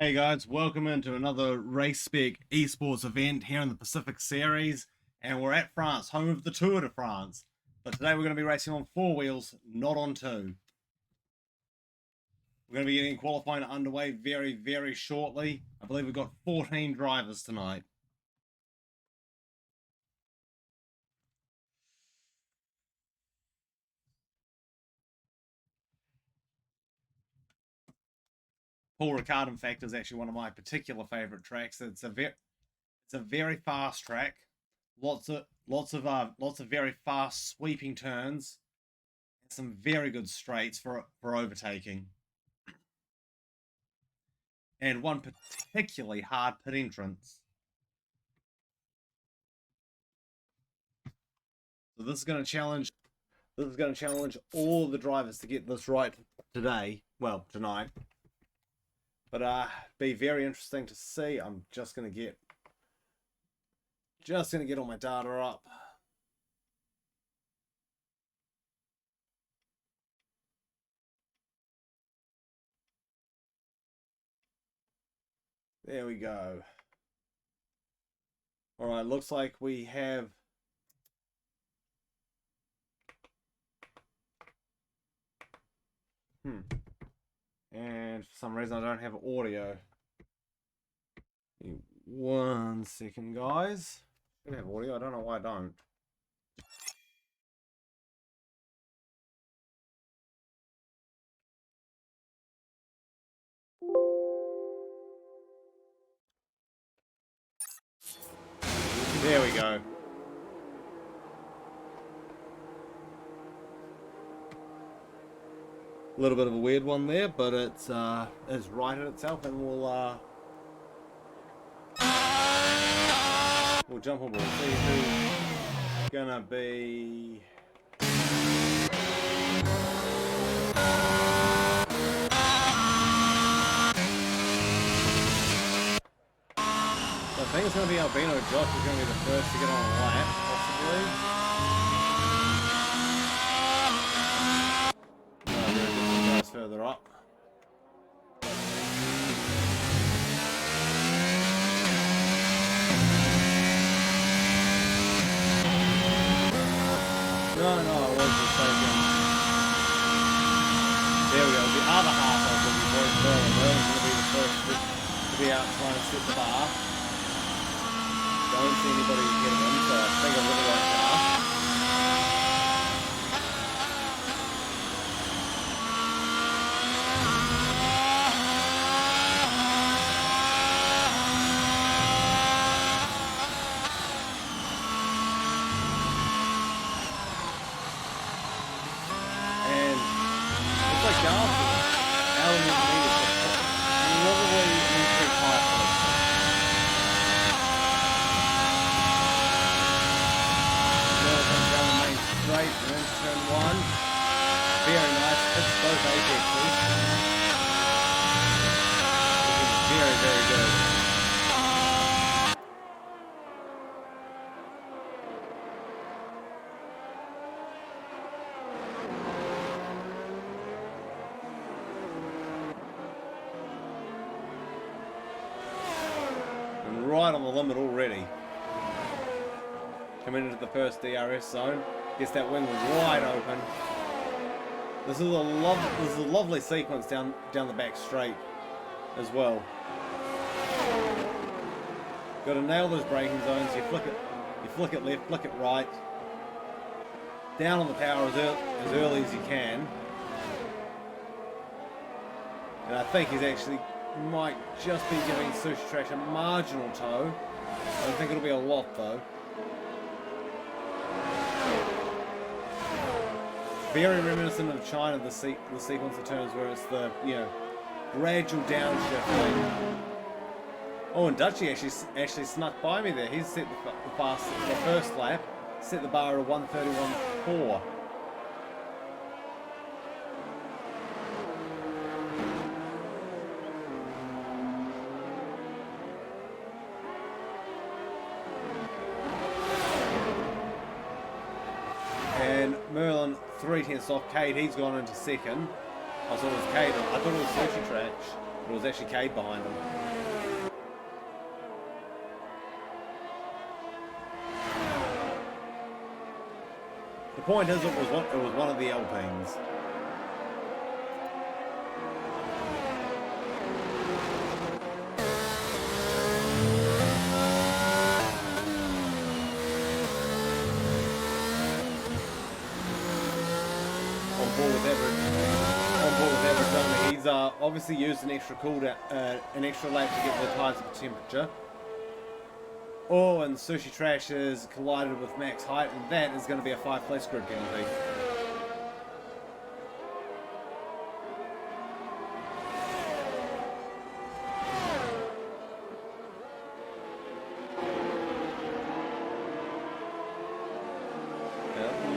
Hey guys, welcome into another Race Spec Esports event here in the Pacific Series, and we're at France, home of the Tour de France. But today we're going to be racing on 4 wheels, not on 2. We're going to be getting qualifying underway very shortly. I believe we've got 14 drivers tonight. Paul Ricard, in fact, is actually one of my particular favorite tracks. It's a very fast track. Lots of very fast sweeping turns, and some very good straights for overtaking, and one particularly hard pit entrance. So this is going to challenge all the drivers to get this right today. Well, tonight. But be very interesting to see. I'm just gonna get all my data up. There we go. All right, looks like we have and for some reason I don't have audio. Give me 1 second, guys. I have audio. I don't know why I don't. There we go. A little bit of a weird one there, but it's righted itself, and we'll jump on board. See who's gonna be. So I think it's gonna be Albino Josh who's gonna be the first to get on a lap, possibly. Further up. No, I was mistaken. There we go. The other half of it is very Merlin. Merlin's going to be the first to be out trying to set the bar. Don't see anybody ahead of him, so I think I've got the right car. Right on the limit already. Coming into the first DRS zone. Gets that wing wide open. This is a lovely sequence down the back straight as well. Got to nail those braking zones. You flick it left, flick it right. Down on the power as early as you can. And I think he's actually might just be giving Sushi Trash a marginal tow. I don't think it'll be a lot though. Very reminiscent of China, the sequence of turns where it's the gradual downshift. Oh, and Dutchy actually snuck by me there. He's set the first lap, set the bar at 1:31.4. And Merlin 3/10 off Cade. He's gone into second. I thought it was Cade. I thought it was Sushi Trash, but it was actually Cade behind him. point is, it was one of the Alpines. On board with Everett. He's obviously used an extra an extra lap to get the tyres up to temperature. Oh, and Sushi Trash has collided with Max Height, and that is going to be a 5-place grid penalty.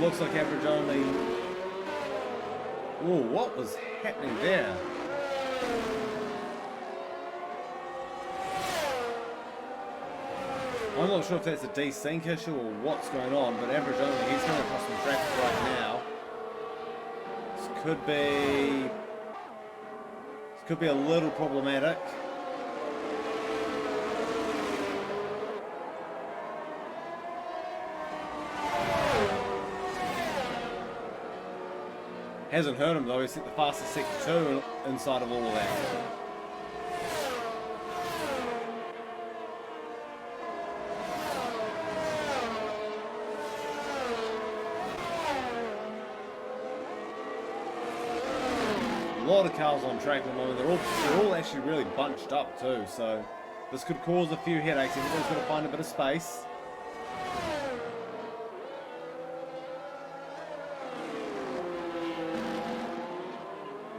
Looks like average only. Oh, what was happening there? I'm not sure if that's a desync issue or what's going on, but average only, he's coming across some traffic right now. This could be a little problematic. Hasn't hurt him though, he's hit the fastest sector 2 inside of all of that. A lot of cars on track at the moment, they're all actually really bunched up too, so this could cause a few headaches. Everyone's got to find a bit of space.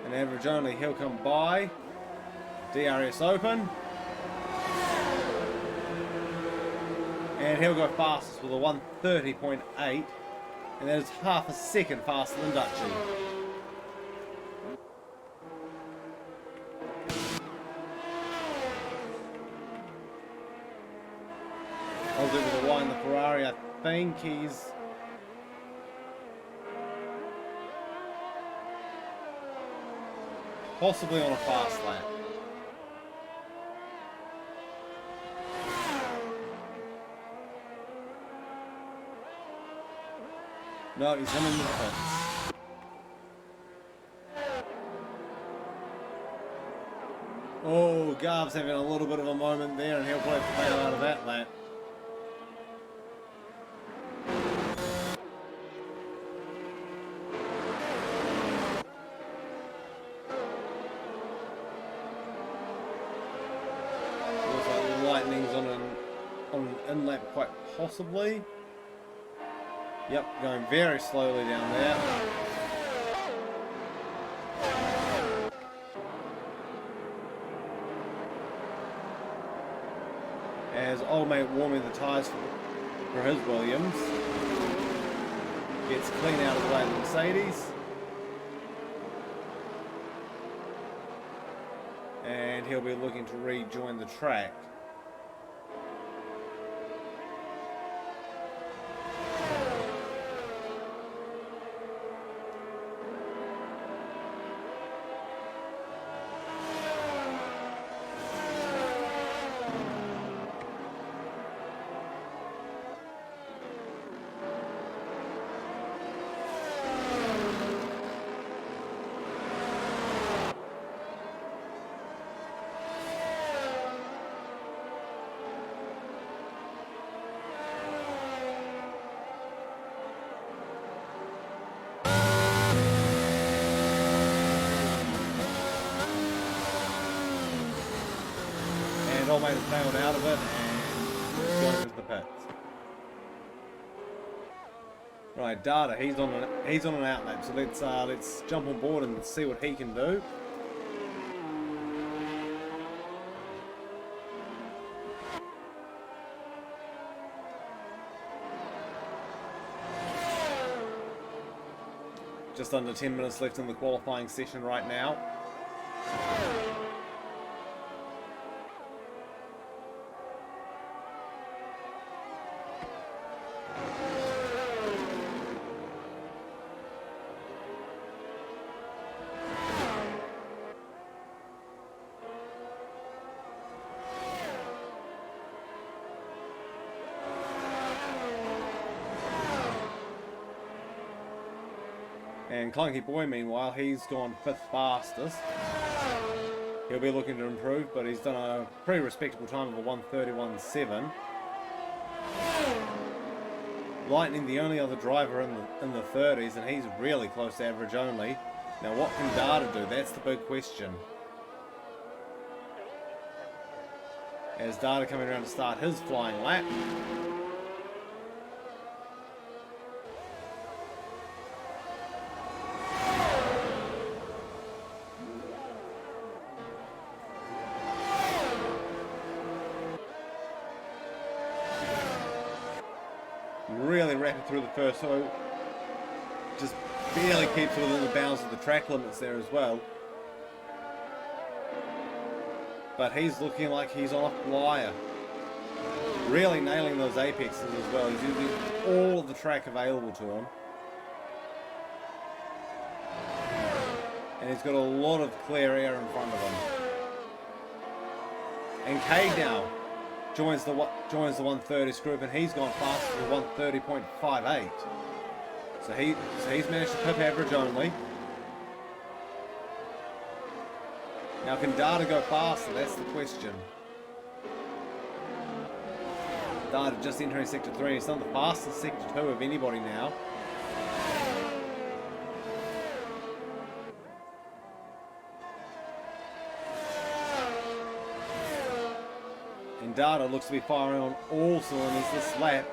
And average only, he'll come by. DRS open. And he'll go fastest with a 130.8. And that is half a second faster than Dutchy. I'll do with the Y in the Ferrari. I think he's possibly on a fast lap. No, he's him in the pits. Oh, Garb's having a little bit of a moment there, and he'll probably fail out of that lap. On an in-lap quite possibly. Yep, going very slowly down there. As old mate warming the tyres for his Williams. Gets clean out of the way of the Mercedes. And he'll be looking to rejoin the track. Old mate has nailed out of it and going into the pits. Right, Data, he's on an outlap, so let's jump on board and see what he can do. Just under 10 minutes left in the qualifying session right now. And Clunky Boy, meanwhile, he's gone 5th fastest. He'll be looking to improve, but he's done a pretty respectable time of a 1:31.7. Lightning, the only other driver in the 30s, and he's really close to average only. Now, what can Data do? That's the big question. As Data coming around to start his flying lap. Really rapid through the first, so just barely keeps within the bounds of the track limits there as well. But he's looking like he's on a flyer. Really nailing those apexes as well. He's using all of the track available to him. And he's got a lot of clear air in front of him. And Cade now joins the 130s group, and he's gone faster to 1:30.58. So he's managed to pip average only. Now, can Data go faster? That's the question. Data just entering Sector 3. He's done the fastest Sector 2 of anybody now. And Data looks to be firing on all cylinders. This lap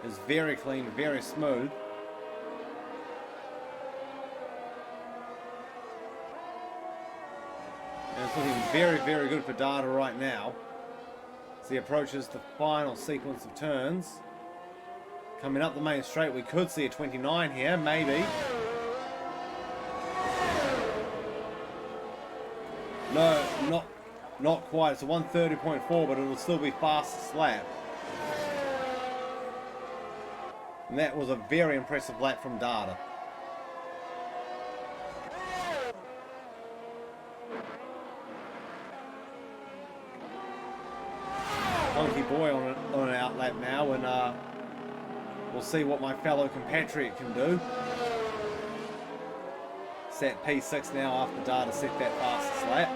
is very clean, very smooth. And it's looking very, very good for Data right now. As he approaches the final sequence of turns. Coming up the main straight, we could see a 29 here, maybe. No, not quite. It's a 1:30.4, but it'll still be fastest lap. And that was a very impressive lap from Data. Clunky Boy on an out lap now, and we'll see what my fellow compatriot can do. Sat P6 now after Data set that fastest lap.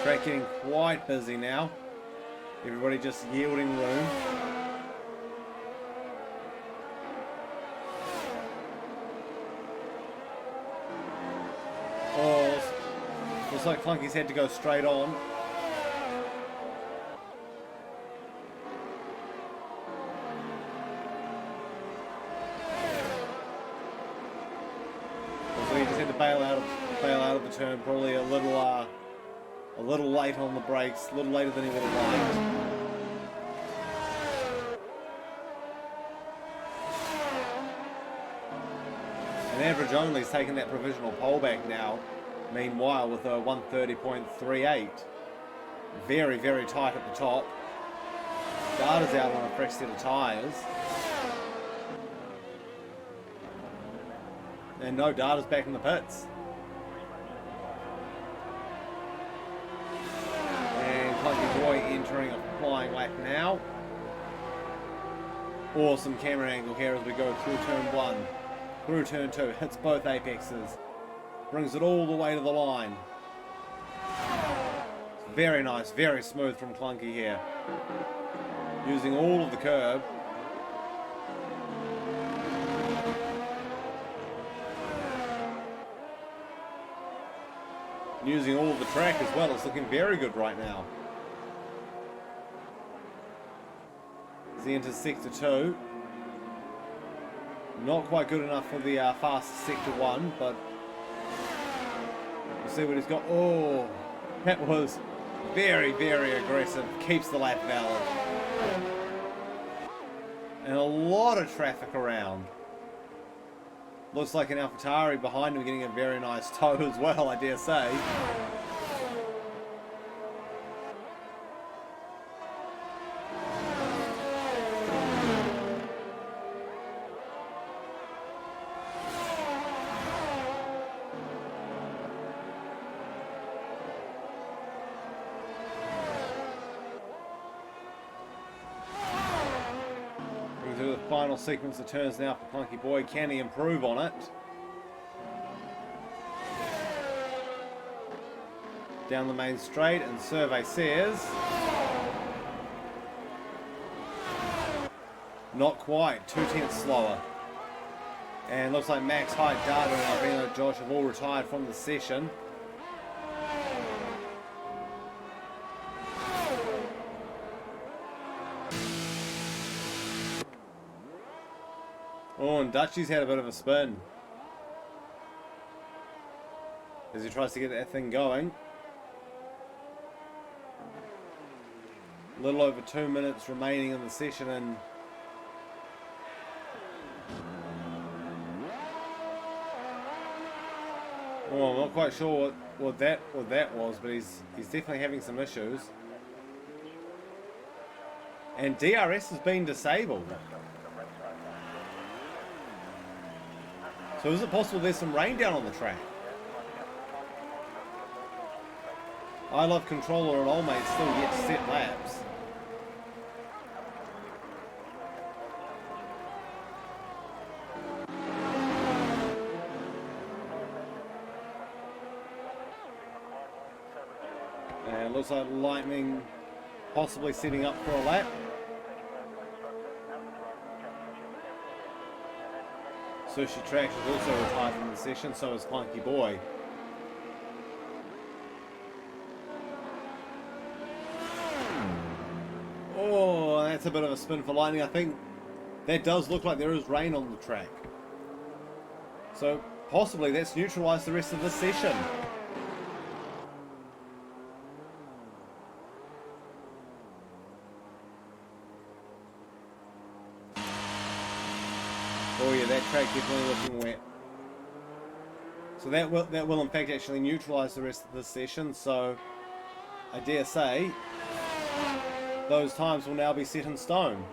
Track getting quite busy now. Everybody just yielding room. Oh, looks like Clunky's had to go straight on. So he just had to bail out of the turn, probably a little late on the brakes, a little later than he would have liked. And average only's taking that provisional pole back now, meanwhile, with a 1:30.38. Very, very tight at the top. Data's out on a fresh set of tyres. And no, Data's back in the pits. Clunky Boy entering a flying lap now. Awesome camera angle here as we go through turn 1, through turn 2, hits both apexes, brings it all the way to the line. Very nice, very smooth from Clunky here. Using all of the curb. Using all of the track as well. It's looking very good right now. As he enters Sector 2. Not quite good enough for the fastest Sector 1, but we'll see what he's got. Oh, that was very, very aggressive. Keeps the lap valid. And a lot of traffic around. Looks like an AlphaTauri behind him getting a very nice tow as well, I dare say. final sequence of turns now for Clunky Boy. Can he improve on it? Down the main straight, and survey says not quite, 2/10 slower. And looks like Max, Height, Data and Albino Josh have all retired from the session. Oh, and Dutchy's had a bit of a spin as he tries to get that thing going. A little over 2 minutes remaining in the session, and oh, I'm not quite sure what that was, but he's definitely having some issues. And DRS has been disabled. So is it possible there's some rain down on the track? I Love Controller and Old Mate still get set laps. And it looks like Lightning possibly setting up for a lap. Sushi Trash is also retired from the session, so is Clunky Boy. Oh, that's a bit of a spin for Lightning. I think that does look like there is rain on the track. So possibly that's neutralised the rest of the session. Oh yeah, that track definitely looking wet. So that will in fact actually neutralise the rest of the session, so I dare say those times will now be set in stone.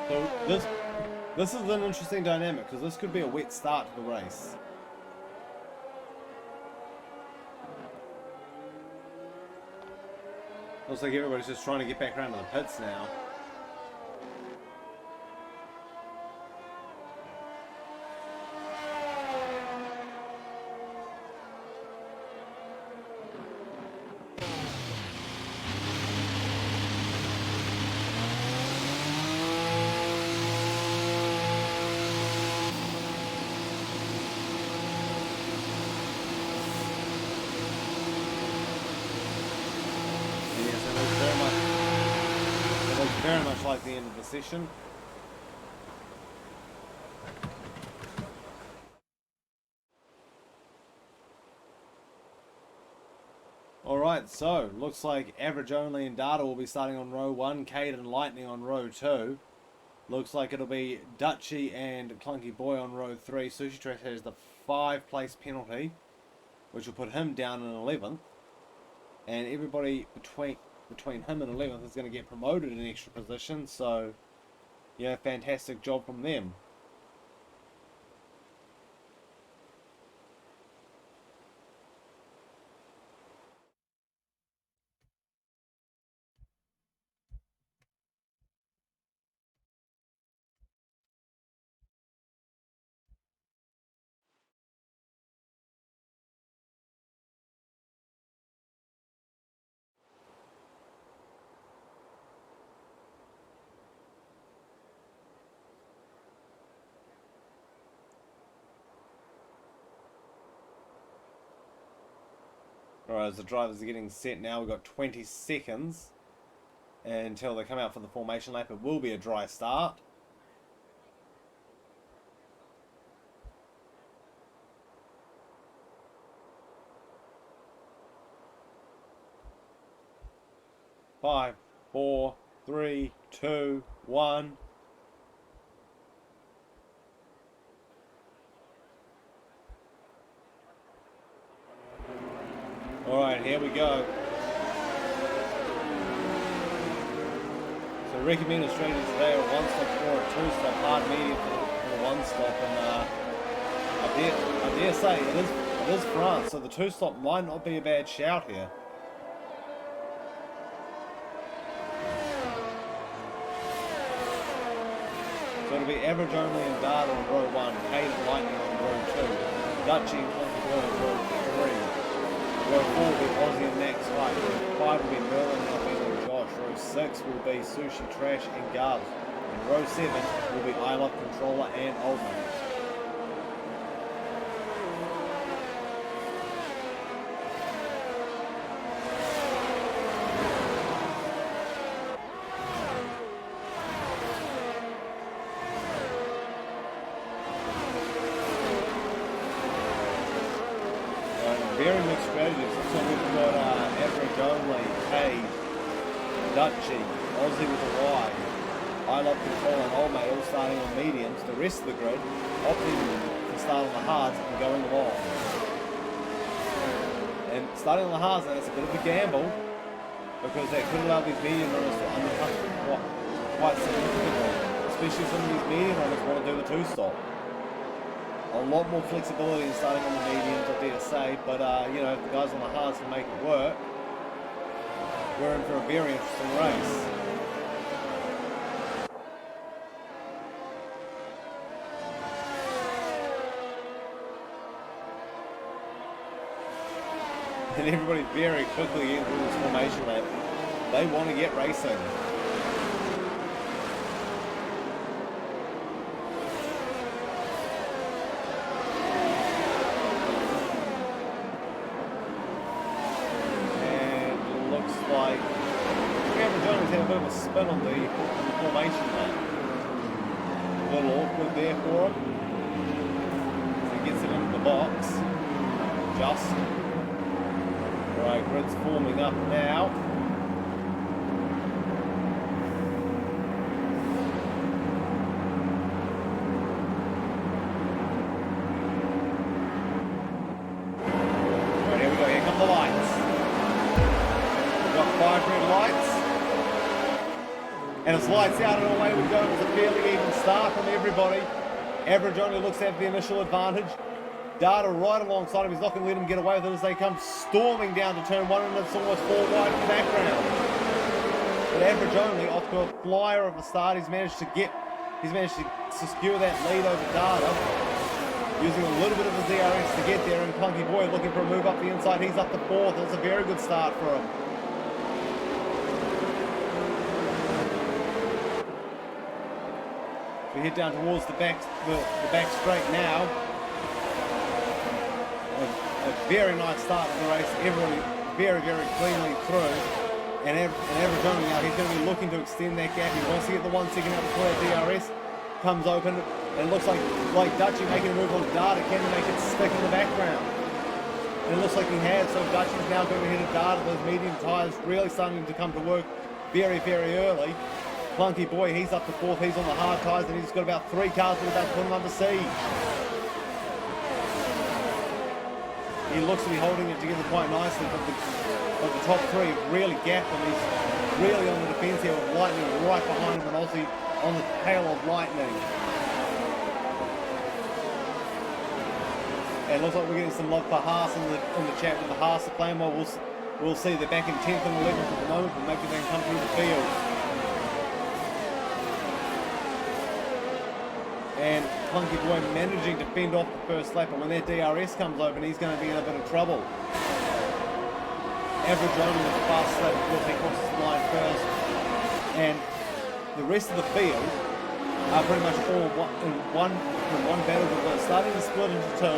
So this is an interesting dynamic, because this could be a wet start to the race. Looks like everybody's just trying to get back around to the pits now. Very much like the end of the session. Alright, so looks like Average Only and Data will be starting on row 1, Cade and Lightning on row 2. Looks like it'll be Dutchy and Clunky Boy on row 3. Sushi Trash has the 5-place penalty, which will put him down in 11th. And everybody between him and 11th is going to get promoted in extra position, so yeah, fantastic job from them. Alright, as the drivers are getting set now, we've got 20 seconds until they come out for the formation lap. It will be a dry start. Five, 4, 3, 2, 1. Alright, here we go. So recommended strategies today are 1 stop or a 2 stop, hard medium for the 1 stop, and I dare say it is France, so the 2 stop might not be a bad shout here. So it'll be average only in data on row 1, Kate and Lightning on row 2, Dutchy and row 3. Row 4 will be Aussie and Max Light. Row 5 will be Merlin and Alvin and Josh. Row 6 will be Sushi, Trash and Gubs. And row 7 will be I Love Controller and Old Man. Very mixed strategies. So we've got average only, Cade, Dutchy, Aussie with a Y, I Love Control and Old Mate all starting on mediums. The rest of the grid opting to start on the hards and going long. And starting on the hards, that's a bit of a gamble because that could allow these medium runners to undercut quite significantly, especially some of these medium runners want to do the 2-stop. A lot more flexibility in starting on the mediums, I dare say, but you know, if the guys on the hards can make it work, we're in for a very interesting race. And everybody very quickly getting through this formation lap. They want to get racing. Spin on the formation lap. A little awkward there for him. So he gets it into the box. Just. Right, grid's forming up now. Right, here we go. Here come the lights. We've got 5 red lights. And it's lights out and away we go. It's a fairly even start from everybody. Average only looks to have the initial advantage. Data right alongside him. He's not going to let him get away with it as they come storming down to turn 1, and it's almost 4 wide in the background. But average only off to a flyer of a start. He's managed to secure that lead over Data. Using a little bit of his DRS to get there, and Clunky Boy looking for a move up the inside. He's up to 4th. It's a very good start for him. We head down towards the back straight now. A very nice start to the race. Everyone very, very cleanly through. And average only now, he's going to be looking to extend that gap. He wants to get the 1 second out before that DRS comes open. And it looks like Dutchy making a move on Data. Can he make it stick in the background? And it looks like he has. So Dutchy's now going ahead of Data. Those medium tyres really starting to come to work very, very early. Clunky Boy, he's up to 4th, he's on the hard tyres, and he's got about 3 cars that are about to put him under siege. He looks to be holding it together quite nicely, but the top 3 really gapped him. He's really on the defence here with Lightning right behind him, and Aussie on the tail of Lightning. And it looks like we're getting some love for Haas in the chat with the Haas playing well. We'll see they're back in 10th and 11th at the moment, but maybe they can come through the field. And Clunky Boy managing to fend off the first lap, but when that DRS comes open, he's going to be in a bit of trouble. Average only with the fast lap because he crosses the line first. And the rest of the field are pretty much all in one battle group. They're starting to split into 2.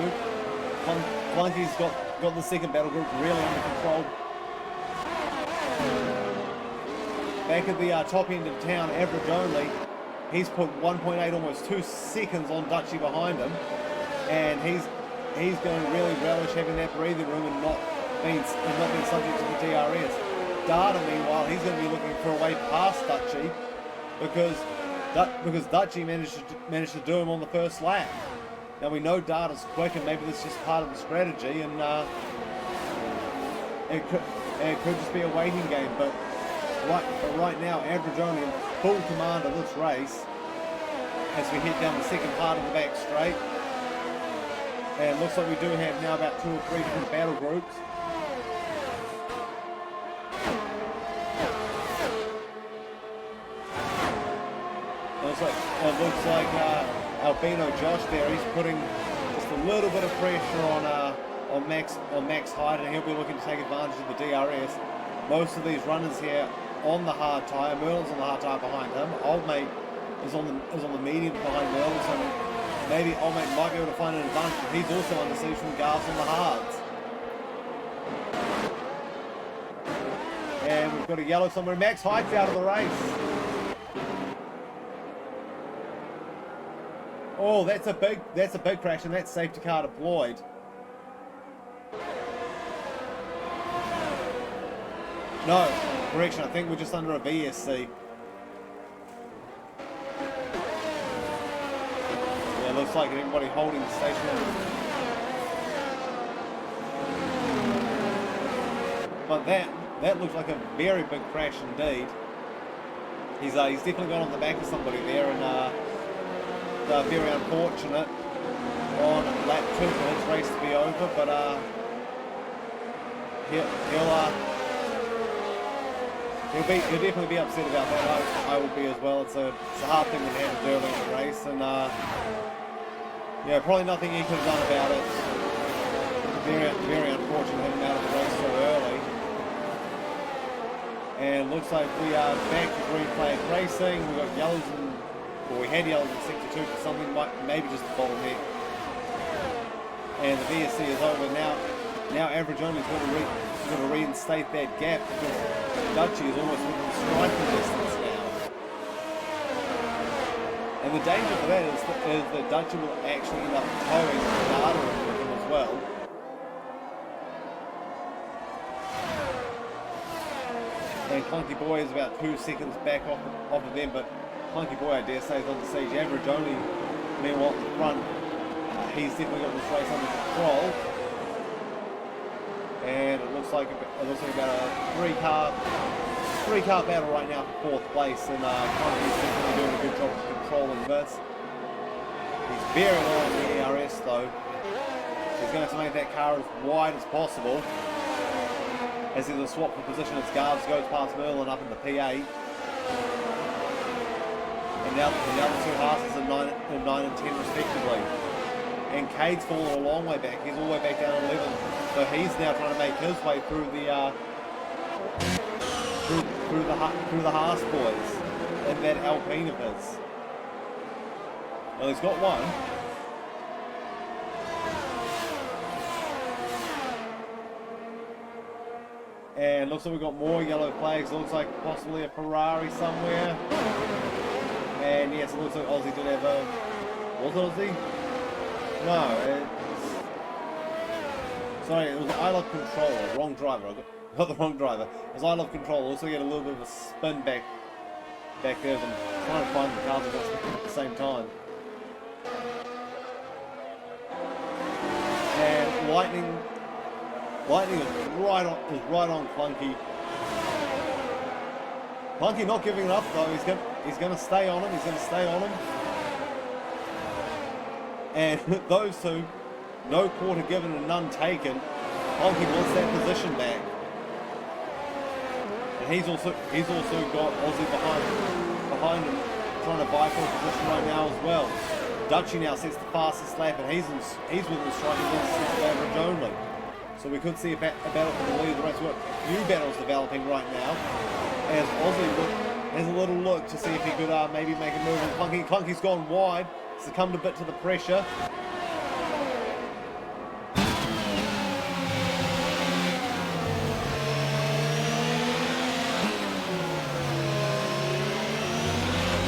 Clunky's got the second battle group really under control. back at the top end of town, average only, he's put 1.8, almost 2 seconds on Dutchy behind him, and he's going to really relish having that breathing room and not being subject to the DRS. Data, meanwhile, he's going to be looking for a way past Dutchy because Dutchy managed to do him on the first lap. Now we know Data's quick, and maybe this is just part of the strategy, and it could just be a waiting game. But right now, average only in full command of this race as we head down the second part of the back straight. And it looks like we do have now about 2 or 3 different battle groups. It looks like Albino Josh there, he's putting just a little bit of pressure on Max Hyde, and he'll be looking to take advantage of the DRS. Most of these runners here on the hard tyre. Merlin's on the hard tyre behind him. Old Mate is on the medium behind Merlin, so maybe Old Mate might be able to find an advantage, but he's also under siege from Garth on the hards. And we've got a yellow somewhere. Max Hyde's out of the race. Oh, that's a big crash, and that's safety car deployed. No, correction, I think we're just under a VSC. Yeah, it looks like everybody holding the station. But that looks like a very big crash indeed. He's definitely got on the back of somebody there, and very unfortunate on lap 2 for his race to be over, but he'll definitely be upset about that. I will be as well. It's a hard thing when he had to do in the race, and yeah, probably nothing he could have done about it. Very unfortunate having him out of the race so early. And looks like we are back to green flag racing. We've got yellows and we had yellows in sector 2 for something, maybe just the bottleneck. And the VSC is over now. Now average only is going to reinstate that gap because Dutchy is almost within striking distance now. And the danger for that is that Dutchy will actually end up towing Data with him as well. And Clunky Boy is about 2 seconds back off of them, but Clunky Boy, I dare say, is on the siege. Average only, meanwhile, at the front, he's definitely got this race under control. And it looks like about a three-car battle right now for 4th place, and Clunky's definitely doing a good job of controlling this. He's very low on the ERS though. He's going to have to make that car as wide as possible. As there's a swap for position as Garbs goes past Merlin up in the P8. And now the other 2 Haas's are 9 and 10 respectively. And Cade's fallen a long way back. He's all the way back down 11. So he's now trying to make his way through the through the Haas boys in that Alpine of his. Well, he's got one. And looks like we've got more yellow flags. Looks like possibly a Ferrari somewhere. And yes, it looks like Aussie did have a... Was it Aussie? No, sorry, it was I Love Control, wrong driver. I got the wrong driver. It was I Love Control. Also get a little bit of a spin back there. I'm trying to find the cars at the same time. And Lightning is right on Clunky. Clunky not giving it up though. He's gonna stay on him. And those two, no quarter given and none taken. Clunky wants that position back. And he's also got Aussie behind him, trying to buy for a position right now as well. Dutchy now sets the fastest lap, and he's within striking distance of average only. So we could see a battle for the lead of the race. We've got a few battles developing right now. As Aussie has a little look to see if he could maybe make a move on Clunky. Clunky's gone wide, succumbed a bit to the pressure.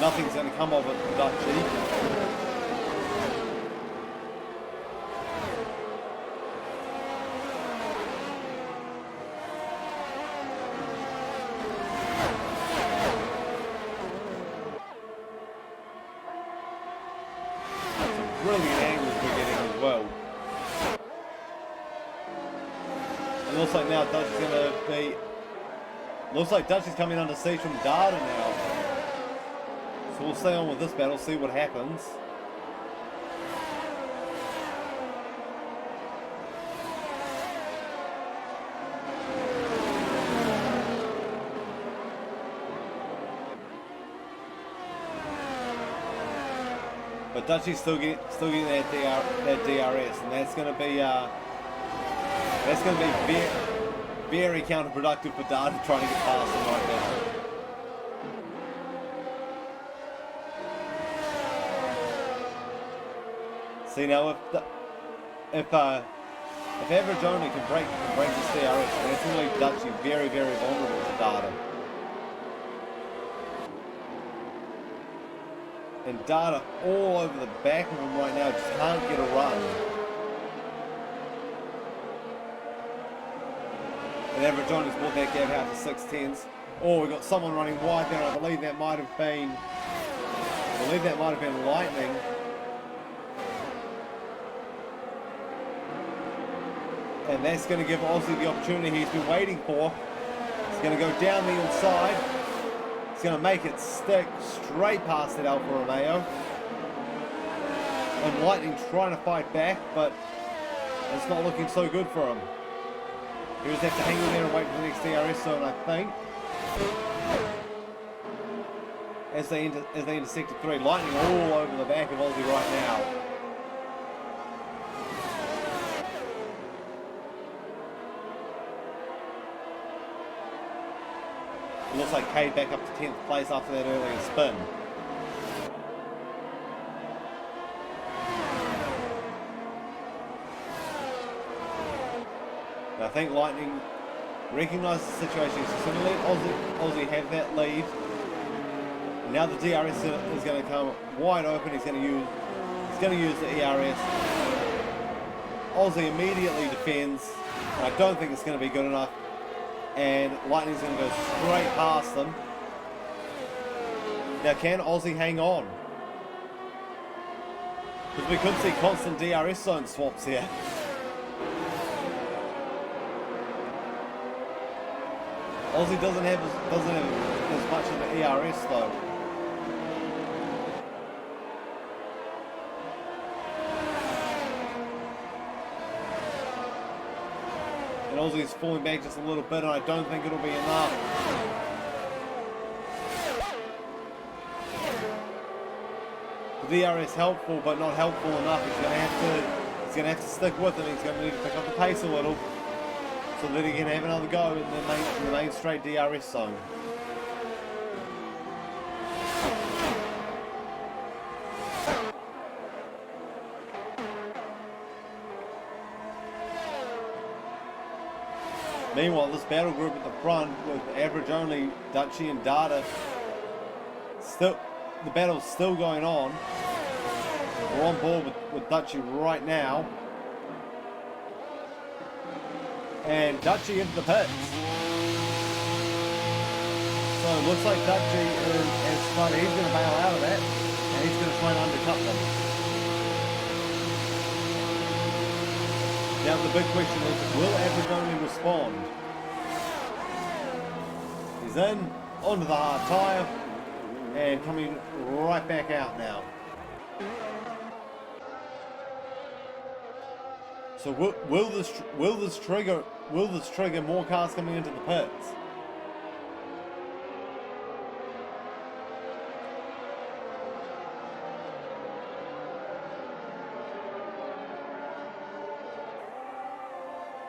nothing's going to come of it for Dutchy. Brilliant angles we're getting as well. And looks like now Dutchy's going to be... Looks like Dutchy's coming under siege from Data now. So we'll stay on with this battle, see what happens. But Dutchy's still getting that DRS, and that's going to be very counterproductive for Data trying to get past him right now. See now, if Average Only can break this DRS, that's going to leave Dutchy very vulnerable to Data. And Data all over the back of him right now, just can't get a run. And Average Only's brought that gap out to 6/10. Oh, we got someone running wide there. I believe that might have been Lightning. And that's going to give Aussie the opportunity he's been waiting for. He's going to go down the inside. He's going to make it stick straight past that Alfa Romeo. And Lightning trying to fight back, but it's not looking so good for him. He just have to hang in there and wait for the next DRS zone, I think. As they intersected 3, Lightning all over the back of Aussie right now. It looks like Cade back up to 10th place after that earlier spin. And I think Lightning recognises the situation. He's going to let Aussie have that lead. And now the DRS is going to come wide open. He's going to use the ERS. Aussie immediately defends. I don't think it's going to be good enough. And Lightning's going to go straight past them. Now, can Aussie hang on? Because we could see constant DRS zone swaps here. Aussie doesn't have as much of the ERS though. And Aussie's falling back just a little bit, and I don't think it'll be enough. The DRS helpful, but not helpful enough. He's going to have to stick with him. He's going to need to pick up the pace a little, so that he can have another go in the main straight DRS zone. Meanwhile, this battle group at the front with Average Only, Dutchy and Data, the battle's still going on. We're on board with Dutchy right now. And Dutchy into the pits. So it looks like Dutchy is smart. He's going to bail out of that, and he's going to try and undercut them. Now the big question is, will Average Only respond? He's in, onto the hard tyre, and coming right back out now. So will this trigger more cars coming into the pits?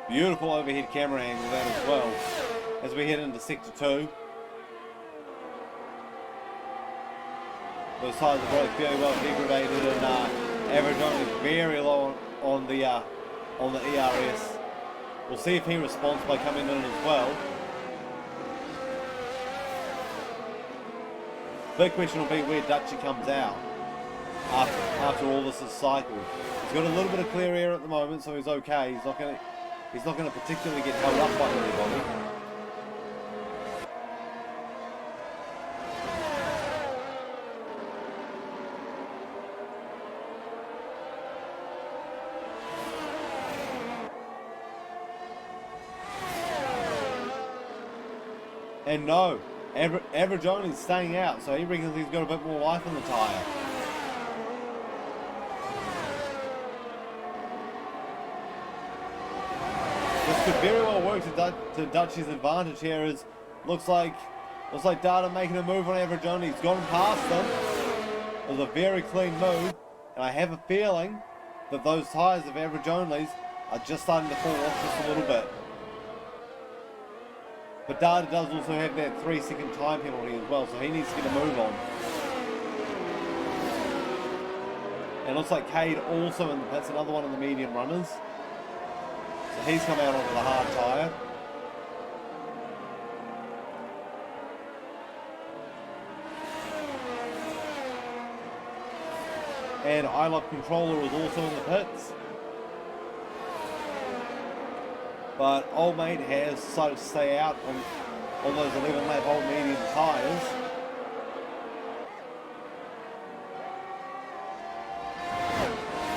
Beautiful overhead camera angle that as well, as we head into sector 2. Those tires are both fairly well degraded, and Average Only very low on the ERS. We'll see if he responds by coming in as well. big question will be where Dutchy comes out after all this is cycled. He's got a little bit of clear air at the moment, so he's okay. He's not gonna particularly get held up by anybody. And no, average only staying out, so he reckons he's got a bit more life in the tyre. This could very well work to Dutchy's advantage here. As looks like Data making a move on average only. He's gone past them. It was a very clean move, and I have a feeling that those tyres of average onlys are just starting to fall off just a little bit. But Data does also have that 3-second time penalty as well, so he needs to get a move on. And it looks like Cade also in the pits, another one of the medium runners. So he's come out onto the hard tyre. And iLock Controller is also in the pits. But old mate has decided to stay out on those 11 lap old medium tyres.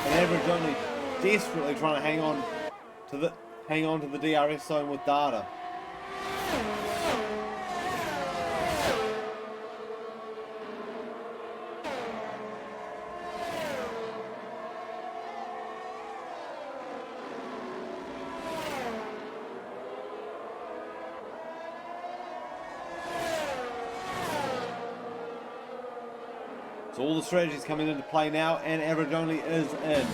And average only desperately trying to hang on to the DRS zone with Data. So all the strategies coming into play now, and average only is in.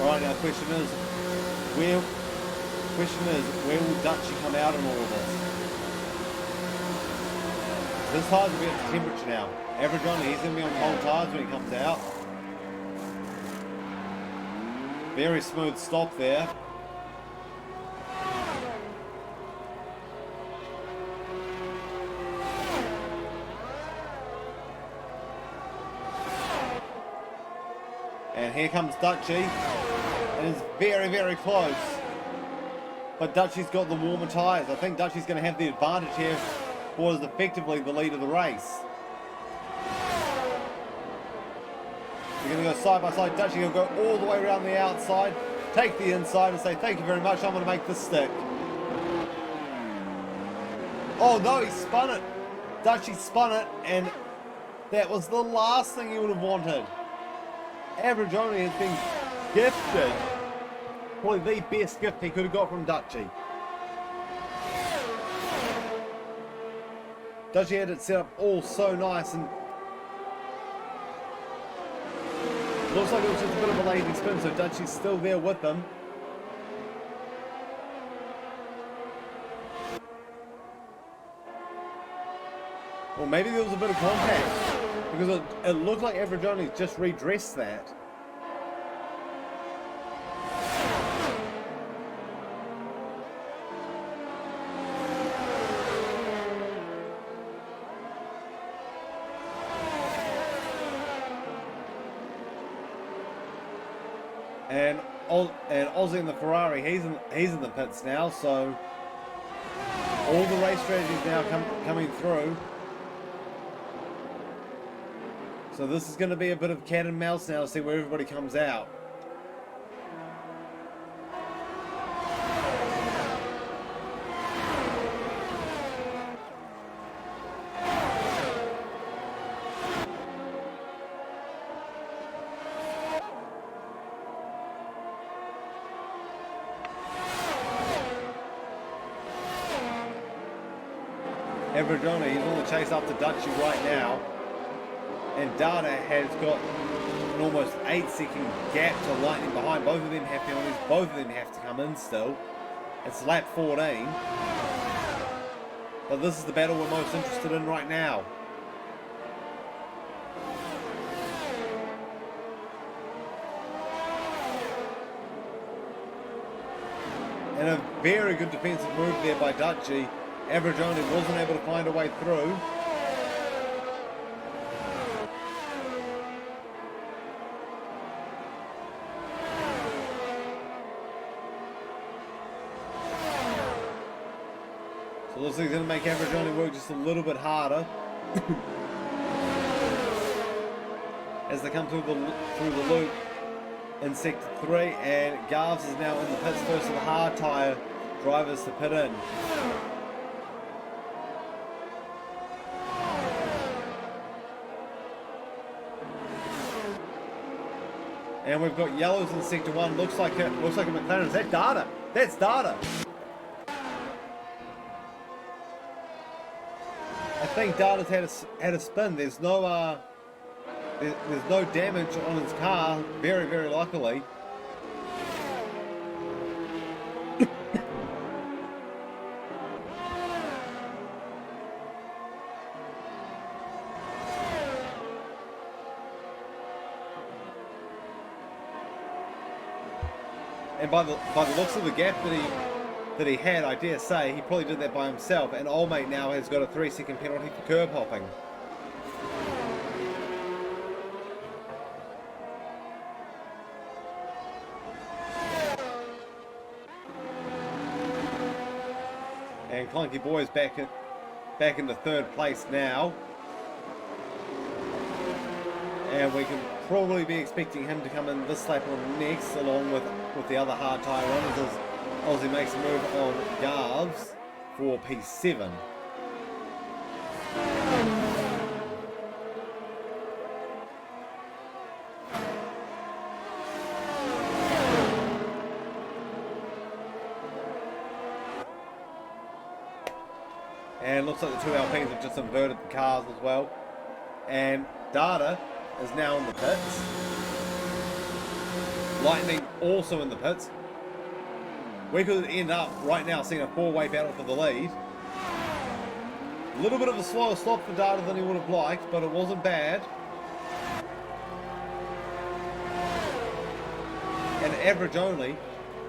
Alright, now the question is, where will Dutchy come out in all of this? This tyre's a bit of temperature now. Average only, he's going to be on cold tyres when he comes out. Very smooth stop there. And here comes Dutchy, and it's very, very close. But Dutchy's got the warmer tyres. I think Dutchy's going to have the advantage here, for is effectively the lead of the race. We're going to go side by side. Dutchy will go all the way around the outside, take the inside and say, thank you very much, I'm going to make this stick. Oh no, he spun it. Dutchy spun it, and that was the last thing he would have wanted. Average only has been gifted probably the best gift he could have got from Dutchy. Dutchy had it set up all so nice, and looks like it was just a bit of a lazy spin, so Dutchy's still there with them. Well, maybe there was a bit of contact, because it looked like average only just redressed that. And Ozzy in the Ferrari, he's in the pits now, so all the race strategies now coming through. So this is going to be a bit of cat and mouse now to see where everybody comes out. Everdona, he's on the chase after Dutchy right now. And Data has got an almost 8-second gap to Lightning behind. Both of them have penalties. Both of them have to come in still. It's lap 14. But this is the battle we're most interested in right now. And And a very good defensive move there by Dutchy. Average only wasn't able to find a way through. So looks like he's going to make Average only work just a little bit harder. As they come through the loop in sector 3, and Garves is now in the pits, first of the hard tyre drivers to pit in. And we've got yellows in sector 1. Looks like a McLaren. Is that Data? That's Data. I think Data's had a spin. There's no there's no damage on his car. Very, very luckily. And by the looks of the gap that he had, I dare say, he probably did that by himself. And Old Mate now has got a 3-second penalty for curb hopping. And Clunky Boy's back into third place now. And we can probably be expecting him to come in this lap on next, along with the other hard tyre runners, as Aussie makes a move on Garves for P7. And looks like the two Alpines have just inverted the cars as well. And Data is now in the pits. Lightning also in the pits. We could end up right now seeing a four-way battle for the lead. A little bit of a slower stop for Data than he would have liked, but it wasn't bad. And Average only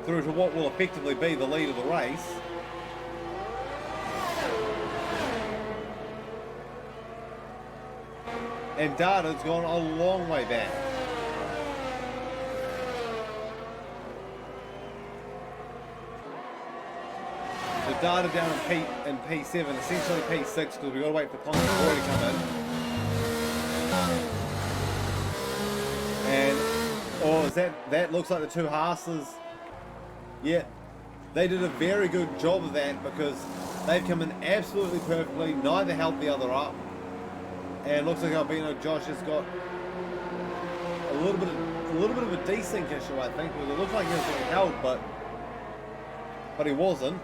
through to what will effectively be the lead of the race. And Data's gone a long way back. So Data down in P7, essentially P6, because we've got to wait for Clunky Boy to come in. And, that looks like the two Haas's. Yeah, they did a very good job of that, because they've come in absolutely perfectly, neither held the other up. And looks like Albino Josh has got a little bit of a desync issue, I think. Because it looks like he was being held, but he wasn't.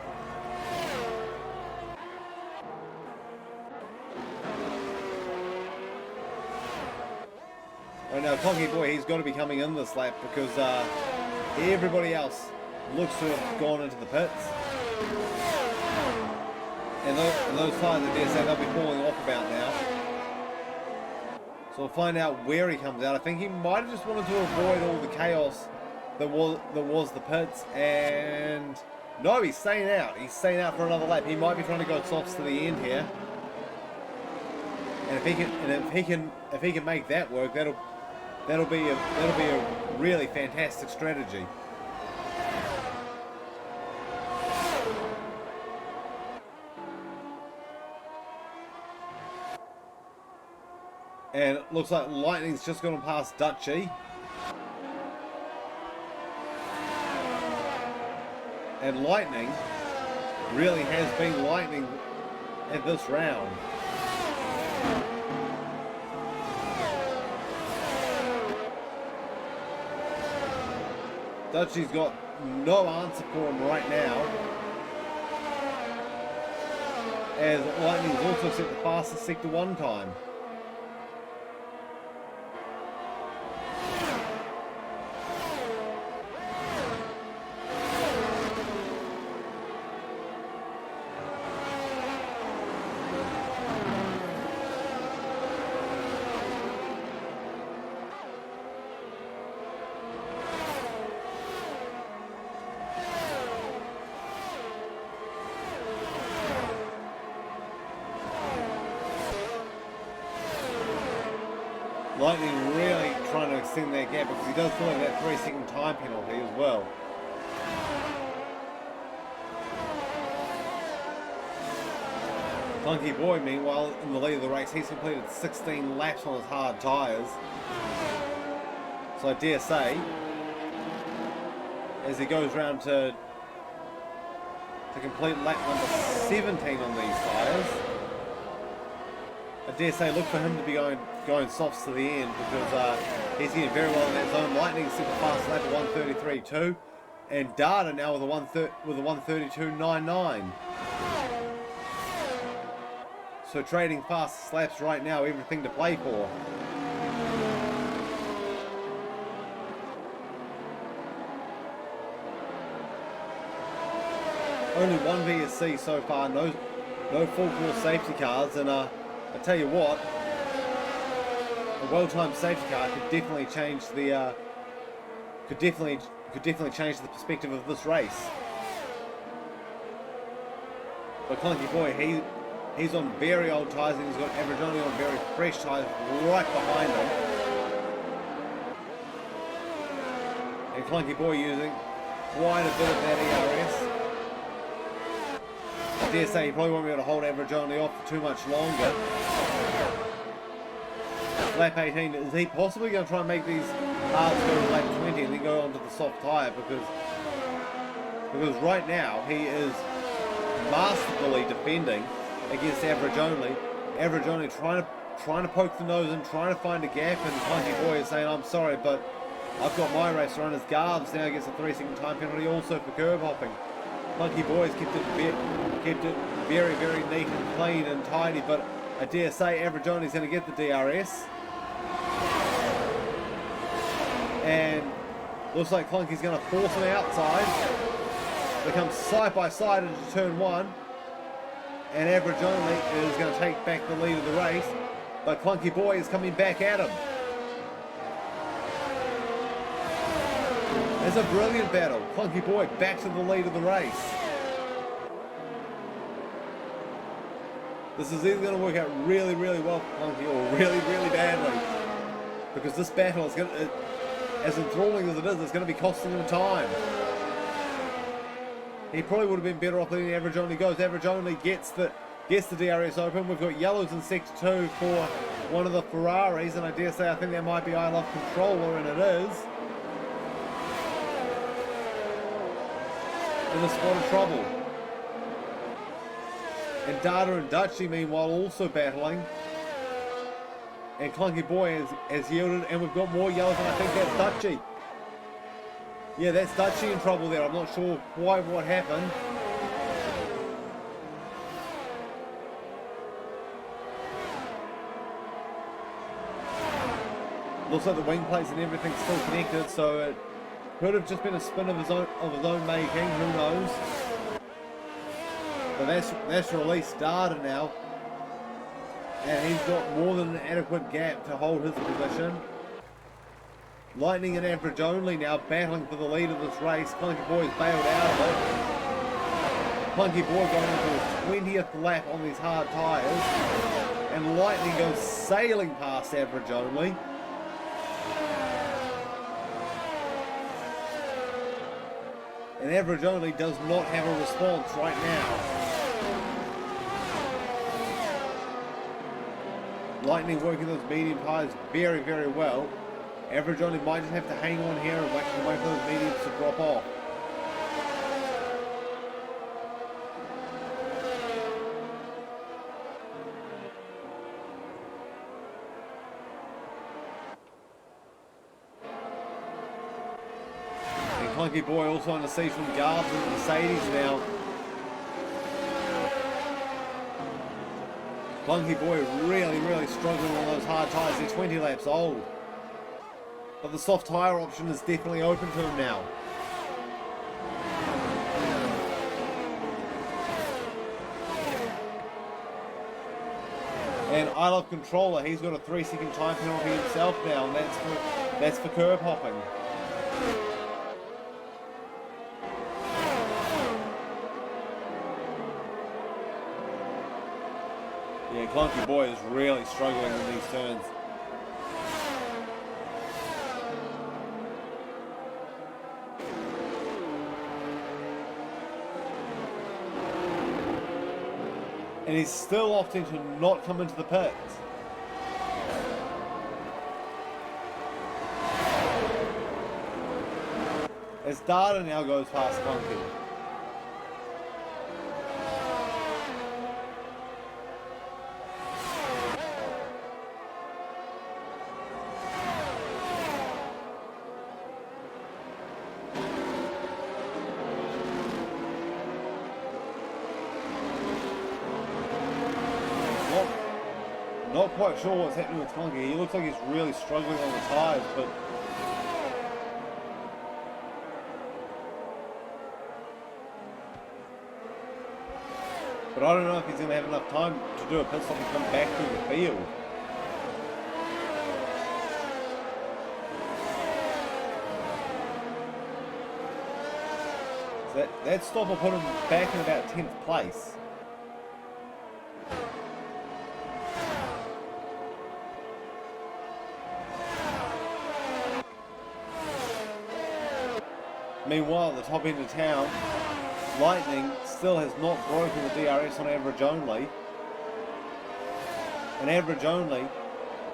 Right now, Clunky Boy, he's got to be coming in this lap, because everybody else looks to have gone into the pits. And those tyres, I dare say, they'll be falling off about now. So we'll find out where he comes out. I think he might have just wanted to avoid all the chaos that was the pits. And no, he's staying out. He's staying out for another lap. He might be trying to go softs to the end here. And if he can make that work, that'll be a really fantastic strategy. And it looks like Lightning's just gone past Dutchy. And Lightning really has been lightning at this round. Dutchy's got no answer for him right now, as Lightning's also set the fastest Sector 1 time. Lightning really trying to extend that gap because he does feel like that 3-second time penalty as well. Clunky Boy, meanwhile, in the lead of the race, he's completed 16 laps on his hard tyres. So I dare say, as he goes round to complete lap number 17 on these tyres, I dare say look for him to be going softs to the end because he's getting very well in that zone. Lightning set the fast lap at 1:33.2, and Data now with a 1:32.99. So trading fast laps right now, everything to play for. Only one VSC so far, no full course safety cars, and I tell you what, a well-timed safety car could definitely change the could definitely change the perspective of this race. But Clunky Boy, he's on very old tyres and he's got Averagoni on very fresh tyres right behind him. And Clunky Boy using quite a bit of that ERS. I dare say he probably won't be able to hold Averagoni off for too much longer. Lap 18, is he possibly going to try and make these hards go to lap 20 and then go onto the soft tyre? Because right now he is masterfully defending against Averagoni. Averagoni trying to poke the nose and trying to find a gap, and Clunky Boy is saying, I'm sorry, but I've got my race to run. As Garbs now gets a 3-second time penalty also for curb hopping. Clunky Boy's kept it very, very neat and clean and tidy, but I dare say Averagoni's going to get the DRS. And looks like Clunky's going to force him outside. They come side by side into turn 1. And Averagoni is going to take back the lead of the race. But Clunky Boy is coming back at him. It's a brilliant battle. Clunky Boy back to the lead of the race. This is either going to work out really, really well for Clunky or really, really badly. Because this battle is going to, as enthralling as it is, it's going to be costing him time. He probably would have been better off letting Averagoni go. Averagoni gets the DRS open. We've got yellows in sector 2 for one of the Ferraris, and I dare say I think that might be I Love Controller, and it is. In a spot of trouble. And Data and Dutchie meanwhile also battling. And Clunky Boy has yielded, and we've got more yellows, and I think that's Dutchie. Yeah, that's Dutchie in trouble there. I'm not sure quite what happened. Looks like the wing plates and everything's still connected, so it could have just been a spin of his own making. Who knows? But that's released Data now, and he's got more than an adequate gap to hold his position. Lightning and Averagoni now battling for the lead of this race. Clunky Boy's bailed out of it. Clunky Boy going into his 20th lap on these hard tyres. And Lightning goes sailing past Averagoni. And Averagoni does not have a response right now. Lightning working those medium tyres very, very well. Averagoni might just have to hang on here and wait for those mediums to drop off. And Clunky Boy also on the seat from Garbs and Mercedes now. Clunky Boy really, really struggling on those hard tyres. They're 20 laps old. But the soft tyre option is definitely open to him now. And I Love Controller, he's got a 3-second time penalty himself now, and that's for curb hopping. Yeah, Clunky Boy is really struggling in these turns. And he's still opting to not come into the pits. As Data now goes past Clunky. Not quite sure what's happening with Clunky. He looks like he's really struggling on the tyres, but I don't know if he's going to have enough time to do a pit stop and come back through the field. So that stop will put him back in about 10th place. Meanwhile, at the top end of town, Lightning still has not broken the DRS on average only. And average only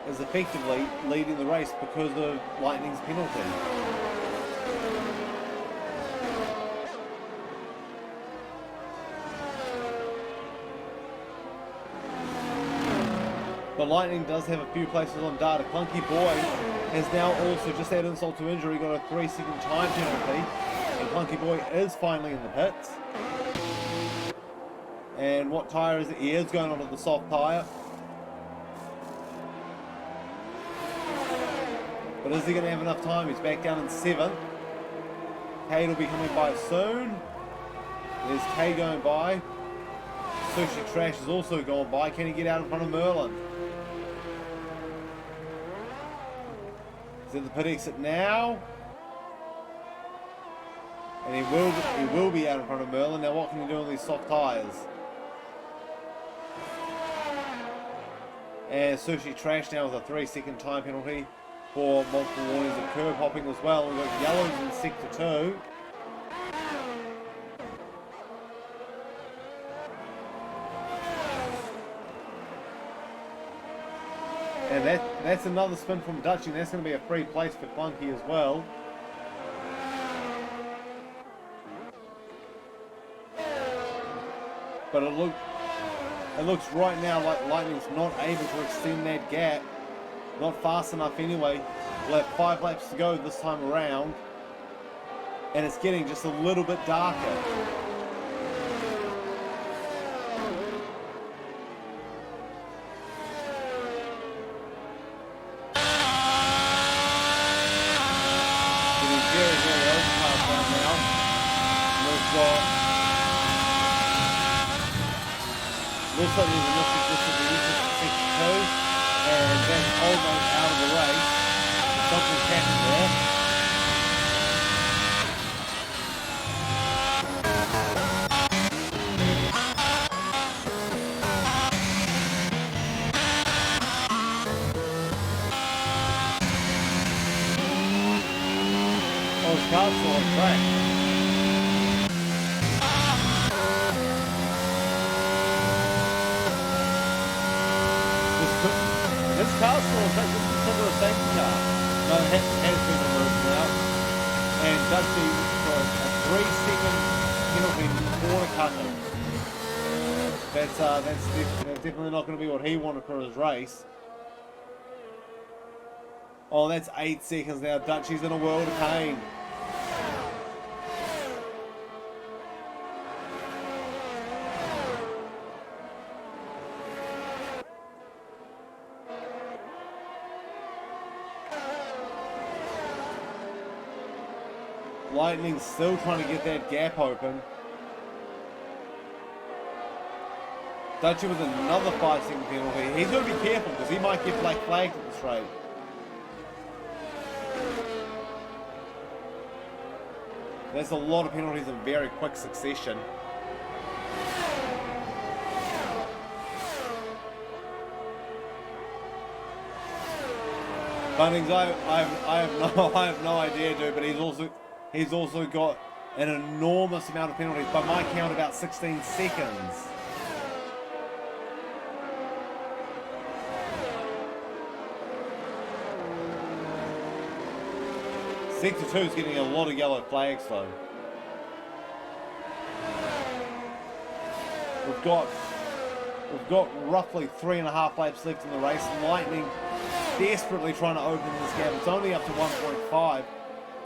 is effectively leading the race because of Lightning's penalty. But Lightning does have a few places on data. Clunky Boy has now also just had insult to injury, got a 3-second time penalty. And Clunky Boy is finally in the pits. And what tyre is it? He is going onto the soft tyre. But is he going to have enough time? He's back down in 7th. Cade will be coming by soon. There's Kay going by. Sushi Trash has also gone by. Can he get out in front of Merlin? He's at the pit exit now. And he will be out in front of Merlin. Now what can he do on these soft tyres? And Sushi Trash now with a 3-second time penalty for multiple warnings of curb hopping as well. We've got yellows in sector 2. And that's another spin from Dutchie. That's going to be a free place for Clunky as well. But it looks right now like Lightning's not able to extend that gap. Not fast enough anyway. We'll have 5 laps to go this time around. And it's getting just a little bit darker. Looks like there's a missing distribution for 62, and that's almost out of the race. Something's happened there. Oh, his car's still on track. This car's still on track. This is considered a safety car. No, it has been removed now. And Dutchie for a 3-second penalty for cutting. That's definitely not going to be what he wanted for his race. Oh, that's 8 seconds now. Dutchie's in a world of pain. Lightning's still trying to get that gap open. Dutchie with another 5-second penalty. He's got to be careful because he might get black flagged at the straight. There's a lot of penalties in very quick succession. Bunnings, I have no idea, dude. But he's also got an enormous amount of penalties. By my count, about 16 seconds. Sector 2 is getting a lot of yellow flags though. We've got roughly 3.5 laps left in the race. Lightning desperately trying to open this gap. It's only up to 1.5,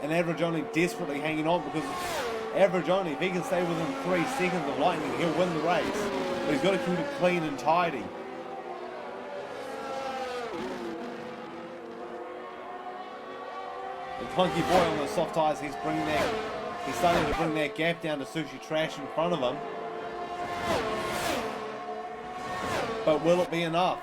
and Average Only desperately hanging on, because Average Only, if he can stay within 3 seconds of Lightning, he'll win the race. But he's got to keep it clean and tidy. The Clunky Boy on the soft tyres, he's starting to bring that gap down to Sushi Trash in front of him. But will it be enough?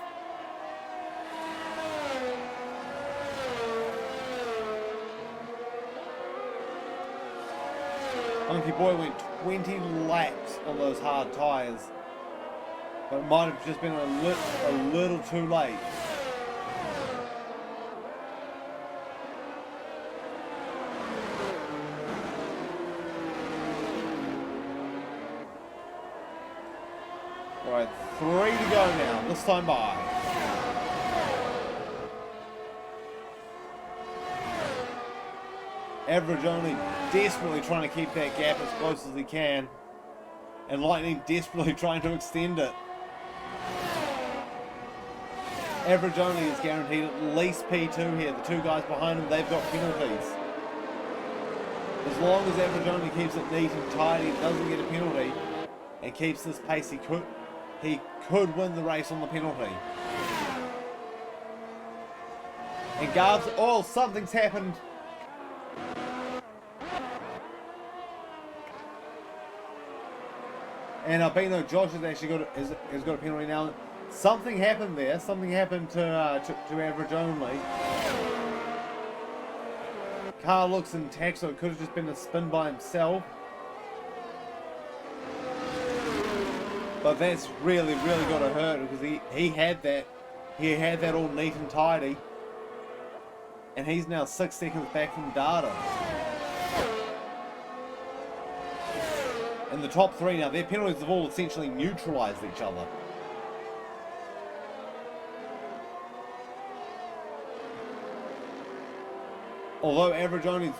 Clunky Boy went 20 laps on those hard tyres, but it might have just been a little too late. Alright, 3 to go now, this time by. Average Only desperately trying to keep that gap as close as he can, and Lightning desperately trying to extend it. Average Only is guaranteed at least P2 here. The 2 guys behind him, they've got penalties. As long as Average Only keeps it neat and tidy, doesn't get a penalty, and keeps this pace, he could win the race on the penalty. And Garbs, oh, something's happened. And Albino Josh has actually got a penalty now. Something happened there. Something happened to Average Only. Car looks intact, so it could have just been a spin by himself. But that's really got to hurt, because he had that all neat and tidy, and he's now 6 seconds back from Data. And the top 3 now, their penalties have all essentially neutralised each other. Although Average Only's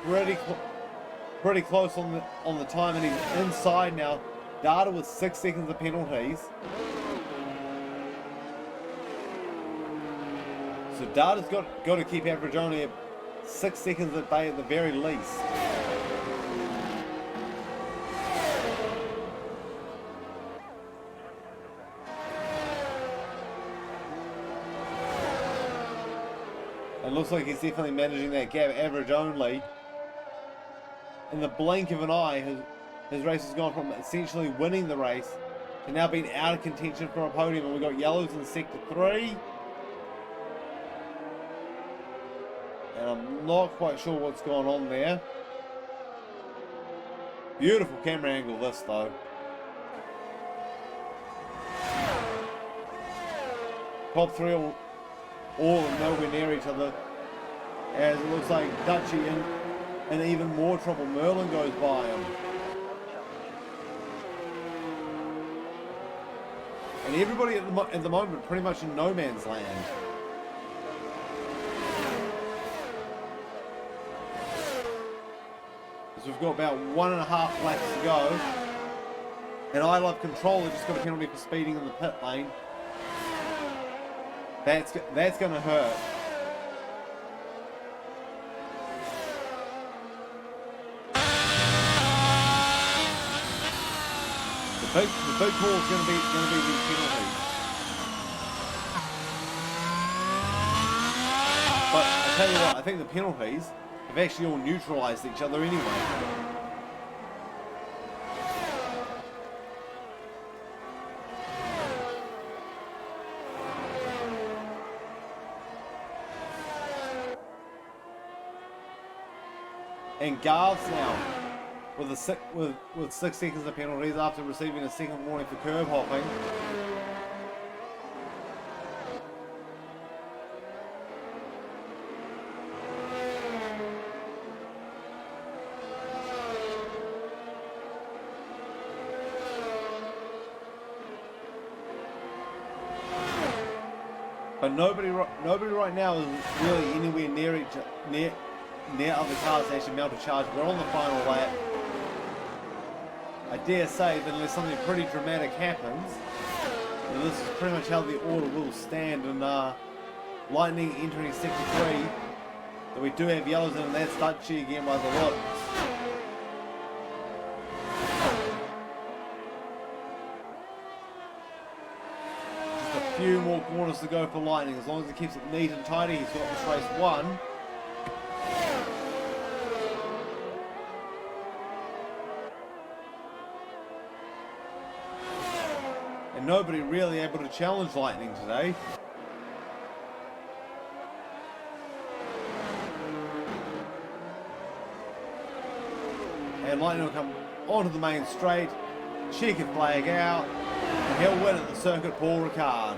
pretty close on the time, and he's inside now. Data with 6 seconds of penalties. So Data's got to keep Average Only at 6 seconds at bay at the very least. It looks like he's definitely managing that gap. Average Only, in the blink of an eye, his race has gone from essentially winning the race to now being out of contention for a podium. And we've got yellows in sector 3. And I'm not quite sure what's going on there. Beautiful camera angle this though. Top 3 all nowhere near each other, as it looks like Dutchy in even more trouble. Merlin goes by him. And everybody at the moment pretty much in no man's land. So we've got about 1.5 laps to go. And I Love Controller just got a penalty for speeding in the pit lane. That's going to hurt. The big call is going to be these penalties. But I tell you what, I think the penalties have actually all neutralised each other anyway. And Garves now with 6 seconds of penalties after receiving a second warning for curb hopping. But nobody right now is really anywhere near other cars to actually mount a charge. We're on the final lap. I dare say that unless something pretty dramatic happens, this is pretty much how the order will stand. And Lightning entering sector 3. But we do have yellows in, and that's Dutchy again by the looks. Just a few more corners to go for Lightning. As long as he keeps it neat and tidy, he's got this race won. And nobody really able to challenge Lightning today. And Lightning will come onto the main straight, checkered flag out, and he'll win at the Circuit Paul Ricard.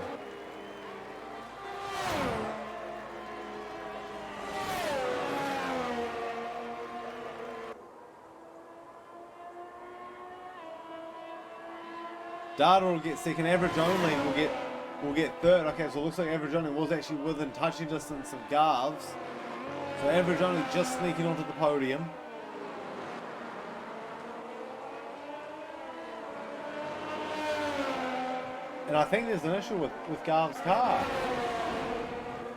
Data will get second, average only, and we'll get third. Okay, so it looks like average only was actually within touching distance of Garves. So average only just sneaking onto the podium. And I think there's an issue with Garv's car.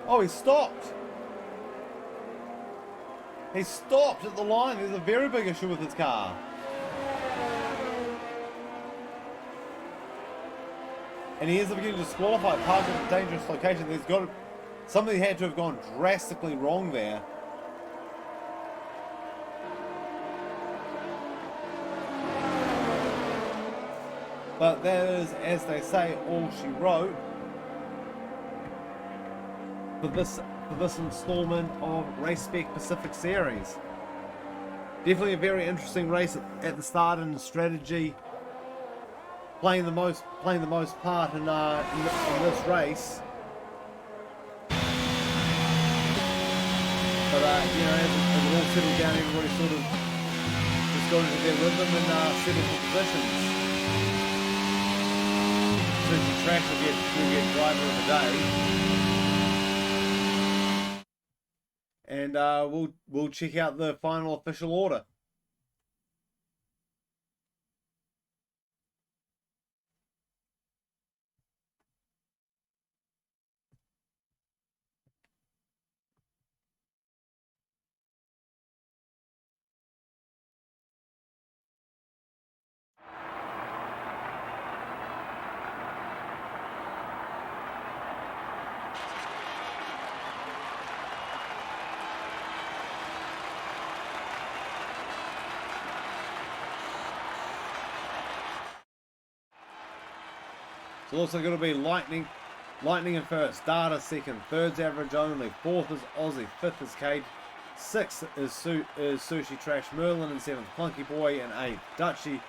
Oh, he stopped. He stopped at the line. There's a very big issue with his car. And he ends up getting disqualified, parked at a dangerous location. Something had to have gone drastically wrong there. But that is, as they say, all she wrote for this installment of Race Spec Pacific Series. Definitely a very interesting race at the start, and the strategy playing the most part in this race. But you know, as it all settled down, everybody sort of just got into their rhythm and settled for positions. Circuit Track will get driver of the day, and we'll check out the final official order. So it looks like it'll be Lightning in first, Data second, third's average only, fourth is Aussie, fifth is Cade, sixth is Sushi Trash, Merlin in seventh, Clunky Boy in eighth, Dutchy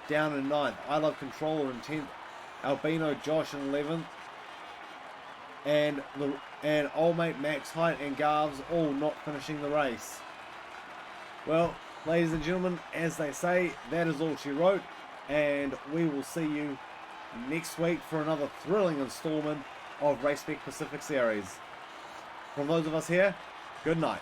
down in ninth, I Love Controller in 10th, Albino Josh in 11th, and old mate Max Height and Garves all not finishing the race. Well, ladies and gentlemen, as they say, that is all she wrote, and we will see you next week for another thrilling installment of Race Spec Pacific Series. From those of us here, good night.